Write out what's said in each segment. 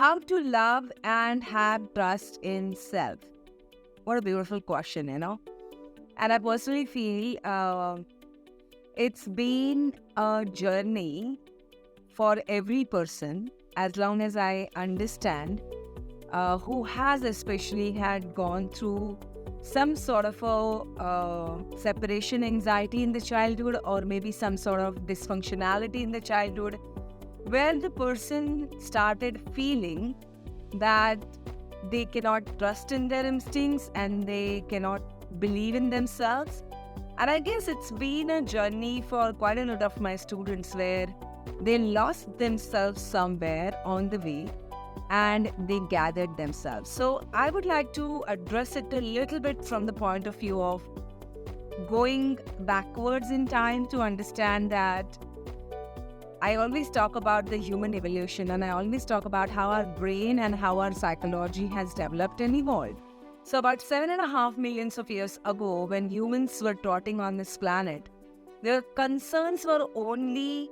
How to love and have trust in self. What a beautiful question, And I personally feel it's been a journey for every person, as long as I understand, who has especially had gone through some sort of a separation anxiety in the childhood, or maybe some sort of dysfunctionality in the childhood, where the person started feeling that they cannot trust in their instincts and they cannot believe in themselves. And I guess it's been a journey for quite a lot of my students where they lost themselves somewhere on the way and they gathered themselves. So I would like to address it a little bit from the point of view of going backwards in time to understand that I always talk about the human evolution, and I always talk about how our brain and how our psychology has developed and evolved. So about 7.5 million of years ago, when humans were trotting on this planet, their concerns were only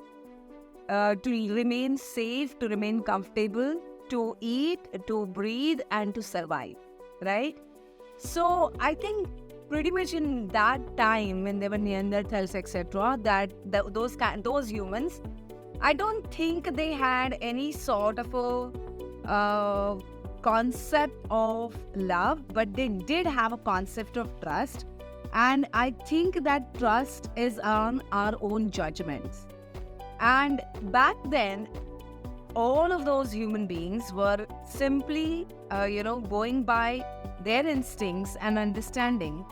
to remain safe, to remain comfortable, to eat, to breathe, and to survive, right? So I think pretty much in that time, when there were Neanderthals, etc., those humans, I don't think they had any sort of a concept of love, but they did have a concept of trust. And I think that trust is on our own judgments. And back then, all of those human beings were simply, going by their instincts and understanding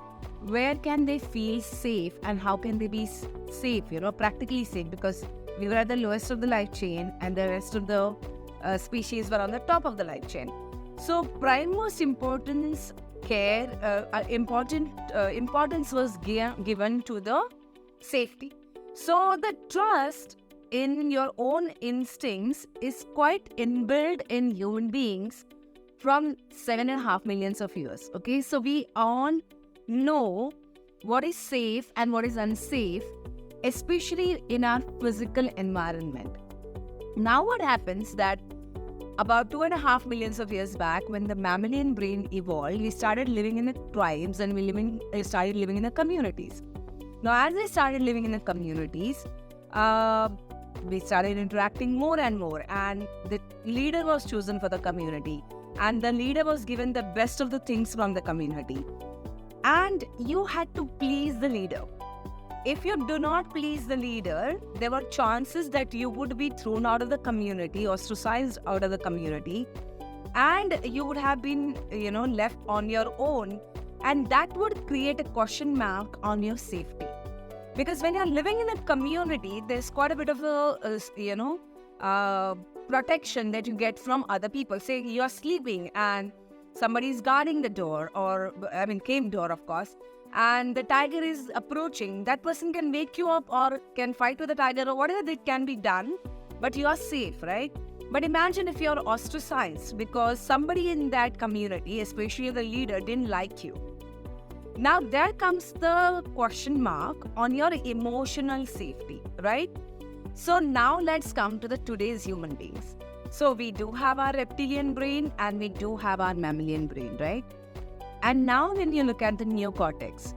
where can they feel safe and how can they be safe, practically safe, because we were at the lowest of the life chain and the rest of the species were on the top of the life chain. So prime most importance was given to the safety. So the trust in your own instincts is quite inbuilt in human beings from 7.5 million of years. Okay, so we all know what is safe and what is unsafe, especially in our physical environment. Now what happens that about 2.5 million of years back, when the mammalian brain evolved, we started living in the tribes and we started living in the communities. Now as we started living in the communities, we started interacting more and more, and the leader was chosen for the community, and the leader was given the best of the things from the community, and you had to please the leader. If you do not please the leader, there were chances that you would be thrown out of the community, ostracized out of the community, and you would have been, left on your own, and that would create a question mark on your safety. Because when you're living in a community, there's quite a bit of protection that you get from other people. Say you're sleeping and somebody's guarding the door, cave door, of course, and the tiger is approaching. That person can wake you up or can fight with the tiger or whatever that can be done, but you are safe, right? But imagine if you're ostracized because somebody in that community, especially the leader, didn't like you. Now there comes the question mark on your emotional safety, right? So now let's come to the today's human beings. So we do have our reptilian brain and we do have our mammalian brain, right? And now when you look at the neocortex,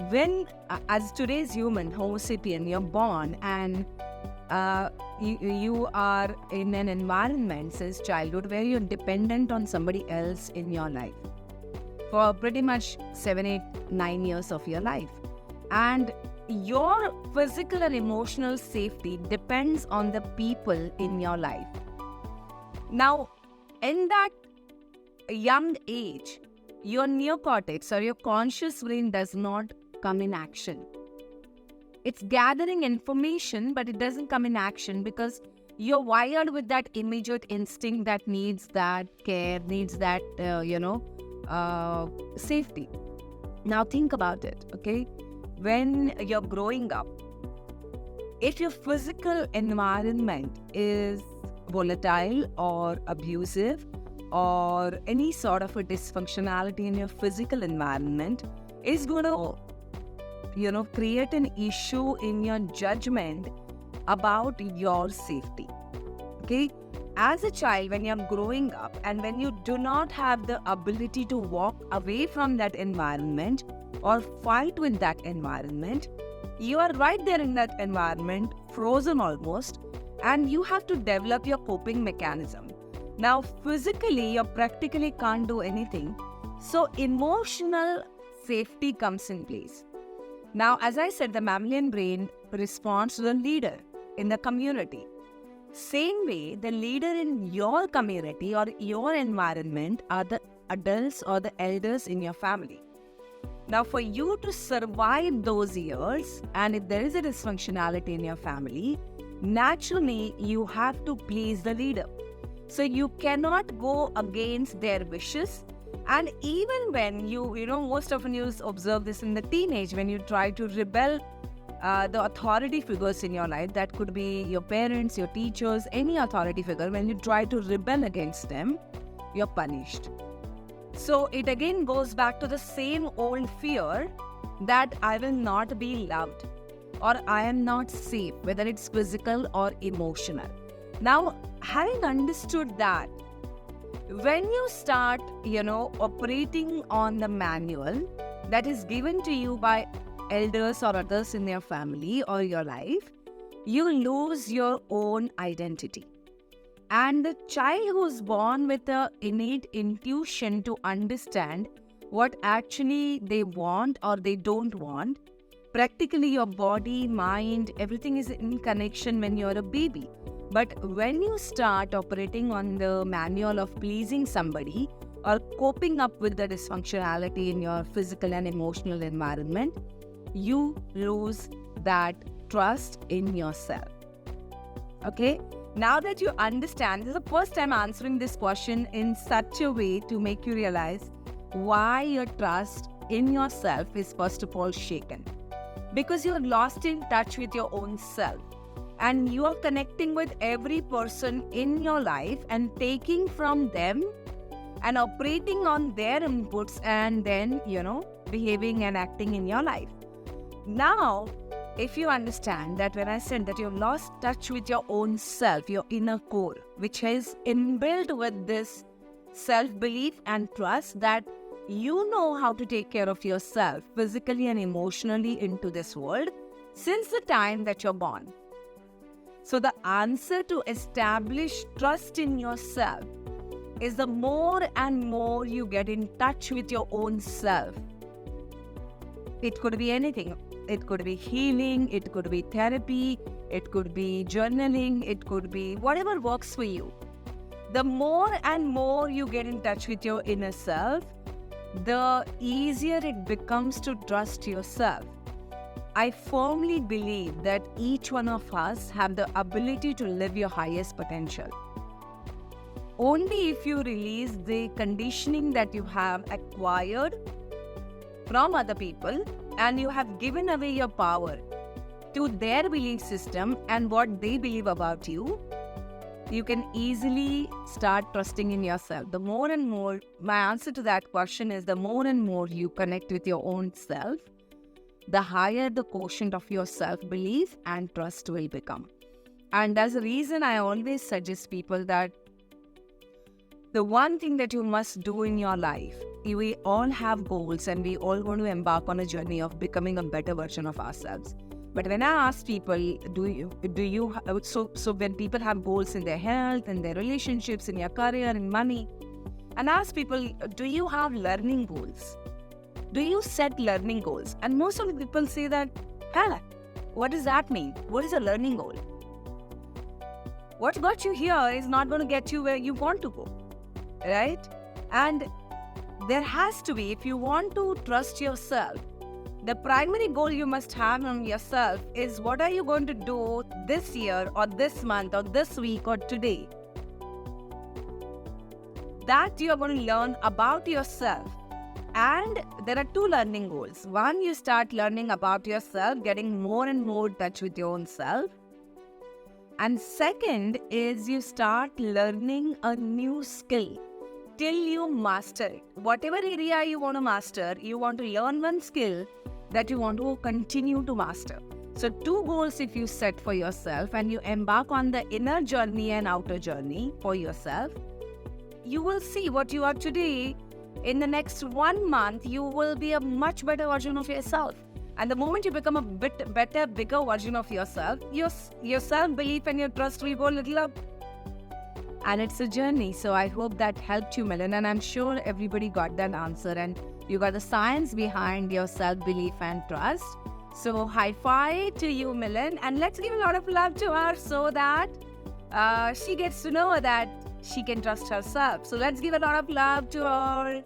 when as today's human, Homo sapien, you're born and you are in an environment since childhood where you're dependent on somebody else in your life for pretty much 7, 8, 9 years of your life. And your physical and emotional safety depends on the people in your life. Now, in that young age, your neocortex or your conscious brain does not come in action. It's gathering information, but it doesn't come in action because you're wired with that immediate instinct that needs that care, needs that, safety. Now think about it, okay? When you're growing up, if your physical environment is volatile or abusive or any sort of a dysfunctionality in your physical environment, is going to, create an issue in your judgment about your safety. Okay? as a child, when you're growing up and when you do not have the ability to walk away from that environment or fight with that environment, you are right there in that environment, frozen almost, and you have to develop your coping mechanism. Now, physically, you practically can't do anything. So, emotional safety comes in place. Now, as I said, the mammalian brain responds to the leader in the community. Same way, the leader in your community or your environment are the adults or the elders in your family. Now, for you to survive those years, and if there is a dysfunctionality in your family, naturally, you have to please the leader. So you cannot go against their wishes. And even when most often you observe this in the teenage, when you try to rebel the authority figures in your life, that could be your parents, your teachers, any authority figure, when you try to rebel against them, you're punished. So it again goes back to the same old fear that I will not be loved or I am not safe, whether it's physical or emotional. Now, having understood that, when you start, operating on the manual that is given to you by elders or others in their family or your life, you lose your own identity. And the child who's born with an innate intuition to understand what actually they want or they don't want, practically your body, mind, everything is in connection when you're a baby. But when you start operating on the manual of pleasing somebody or coping up with the dysfunctionality in your physical and emotional environment, you lose that trust in yourself. Okay? Now that you understand, this is the first time answering this question in such a way to make you realize why your trust in yourself is first of all shaken. Because you're lost in touch with your own self. And you are connecting with every person in your life and taking from them and operating on their inputs and then, behaving and acting in your life. Now, if you understand that when I said that you've lost touch with your own self, your inner core, which is inbuilt with this self-belief and trust that you know how to take care of yourself physically and emotionally into this world since the time that you're born. So the answer to establish trust in yourself is the more and more you get in touch with your own self. It could be anything. It could be healing, it could be therapy, it could be journaling, it could be whatever works for you. The more and more you get in touch with your inner self, the easier it becomes to trust yourself. I firmly believe that each one of us have the ability to live your highest potential. Only if you release the conditioning that you have acquired from other people and you have given away your power to their belief system and what they believe about you, you can easily start trusting in yourself. The more and more, my answer to that question is the more and more you connect with your own self, the higher the quotient of your self-belief and trust will become. And that's the reason I always suggest people that the one thing that you must do in your life, we all have goals and we all want to embark on a journey of becoming a better version of ourselves. But when I ask people, so when people have goals in their health, in their relationships, in your career, in money, and ask people, do you have learning goals? Do you set learning goals? And most of the people say that, what does that mean? What is a learning goal? What got you here is not going to get you where you want to go, right? And there has to be, if you want to trust yourself, the primary goal you must have on yourself is what are you going to do this year or this month or this week or today? That you are going to learn about yourself. And there are two learning goals. One, you start learning about yourself, getting more and more in touch with your own self. And second is you start learning a new skill till you master it. Whatever area you want to master, you want to learn one skill that you want to continue to master. So 2 goals if you set for yourself and you embark on the inner journey and outer journey for yourself, you will see what you are today. In the next 1 month, you will be a much better version of yourself. And the moment you become a bit better, bigger version of yourself, your self-belief and your trust will go a little up. And it's a journey. So I hope that helped you, Milan. And I'm sure everybody got that answer. And you got the science behind your self-belief and trust. So high five to you, Milan. And let's give a lot of love to her so that she gets to know that she can trust herself. So let's give a lot of love to her.